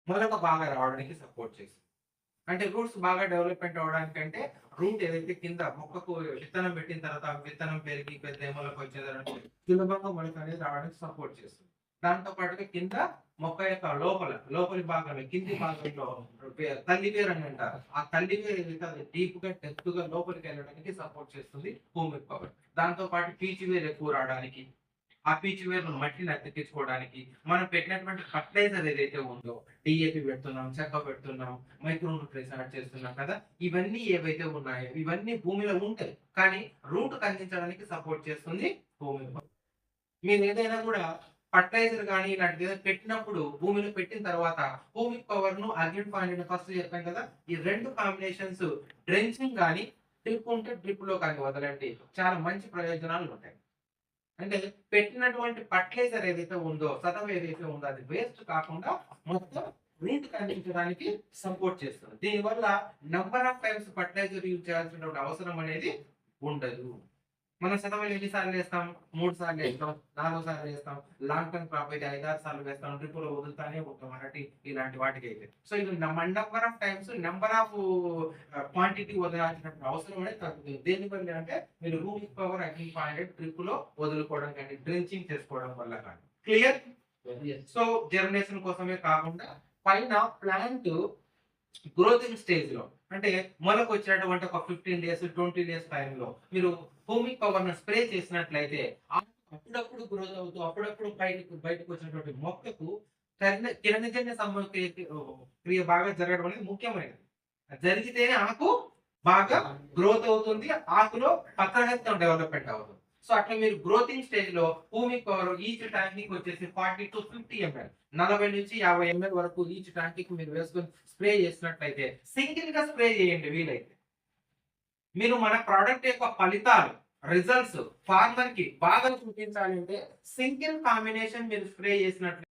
మొలక బాగా రావడానికి సపోర్ట్ చేస్తుంది. అంటే రూట్స్ బాగా డెవలప్‌మెంట్ అవ్వడానికంటే రూట్ ఏదైతే కింద మొక్కకు విత్తనం పెట్టిన తర్వాత విత్తనం పెరిగి పెద్ద మొలకొచ్చిన తర్వాత సులభంగా మొలక అనేది రావడానికి సపోర్ట్ చేస్తుంది. దాంతో పాటుగా కింద మొక్క యొక్క లోపలి భాగంలో కింది భాగంలో తల్లి వేరు అని అంటారు. ఆ తల్లి వేరు ఏదైతే అది డీప్‌గా డెప్త్‌గా లోపలికి వెళ్ళడానికి సపోర్ట్ చేస్తుంది హ్యూమిక్ పవర్. దాంతో పాటు పీచు వేరు ఎక్కువ రావడానికి, ఆ పీచు వేరును మట్టిని అతికించుకోవడానికి, మనం పెట్టినటువంటి ఫర్టిలైజర్ ఏదైతే ఉందో డీఏపీ పెడుతున్నాం, చెక్క పెడుతున్నాం, మైక్రో న్యూట్రియన్స్ యాడ్ చేస్తున్నాం కదా! ఇవన్నీ ఏవైతే ఉన్నాయో ఇవన్నీ భూమిలో ఉంటాయి. కానీ రూట్‌కి అందించడానికి సపోర్ట్ చేస్తుంది భూమి. మీరేదైనా కూడా ఫర్టిలైజర్ గాని ఇలాంటిది ఏదైనా పెట్టినప్పుడు భూమిలో పెట్టిన తర్వాత హ్యూమిక్ పవర్‌ను అగ్రిడ్ పాయింట్‌ని ఫస్ట్ చెప్పాం కదా! ఈ 2 కాంబినేషన్స్ డ్రెంచింగ్ గాని, డ్రిప్ ఉంటే డ్రిప్‌లో కానీ వదలండి. చాలా మంచి ప్రయోజనాలుంటాయి. అంటే పెట్టినటువంటి ఫర్టిలైజర్ ఏదైతే ఉందో, సతవ ఏదైతే ఉందో అది వేస్ట్ కాకుండా మొత్తం రూట్‌కి అందించడానికి సపోర్ట్ చేస్తుంది. దీనివల్ల number of times fertiliser use చేయాల్సినటువంటి అవసరం అనేది ఉండదు. మనం సతవలు ఎన్ని సార్లు ఏస్తాం? 3 సార్లు ఏస్తాం, 4 సార్లు ఏస్తాం. లాంగ్ టర్మ్ క్రాప్ అయితే 5, 6 సార్లు వేస్తాం. డ్రిప్‌లో వదులుతానే ఉంటాం అరటి ఇలాంటి వాటికైతే. సో ఇది number of times, number of quantity వదలాల్సినటువంటి అవసరం అనేది తగ్గుతుంది. దేనివల్ల అంటే మీరు హ్యూమిక్ పవర్ అగ్ని పాయింట్ డ్రిప్‌లో వదులుకోవడం కానీ, డ్రెంచింగ్ చేసుకోవడం వల్ల కానీ. క్లియర్? సో జర్మినేషన్ కోసమే కాకుండా పైన ప్లాంట్ గ్రోతింగ్ స్టేజ్‌లో అంటే మొలకొచ్చినటువంటి ఒక 15 డేస్, 20 డేస్ టైంలో మీరు హ్యూమిక్ పవర్‌ని స్ప్రే చేసినట్లయితే అప్పుడప్పుడు గ్రోత్ అవుతూ, అప్పుడప్పుడు బయటకొచ్చినటువంటి మొక్కకు కిరణజన్య క్రియ బాగా జరగడం అనేది ముఖ్యమైనది. అది జరిగితేనే ఆకు బాగా గ్రోత్ అవుతుంది. ఆకులో పత్రహరితం డెవలప్‌మెంట్ అవుతుంది. సో, అట్లా మీరు గ్రోతింగ్ స్టేజ్‌లో హ్యూమిక్ పవర్ ఈచ్ ట్యాంక్‌కి వచ్చేసి 40-50 ఎంఎల్ 40-50 ఎంఎల్ వరకు ఈచ్ ట్యాంక్‌కి మీరు వేసుకొని స్ప్రే చేసినట్లయితే సింగిల్‌గా స్ప్రే చేయండి వీలైతే. మీరు మన ప్రొడక్ట్ యొక్క ఫలితాలు, రిజల్ట్స్ ఫార్మర్‌కి బాగా చూపించాలి అంటే సింగిల్ కాంబినేషన్ మీరు స్ప్రే చేసినట్లయితే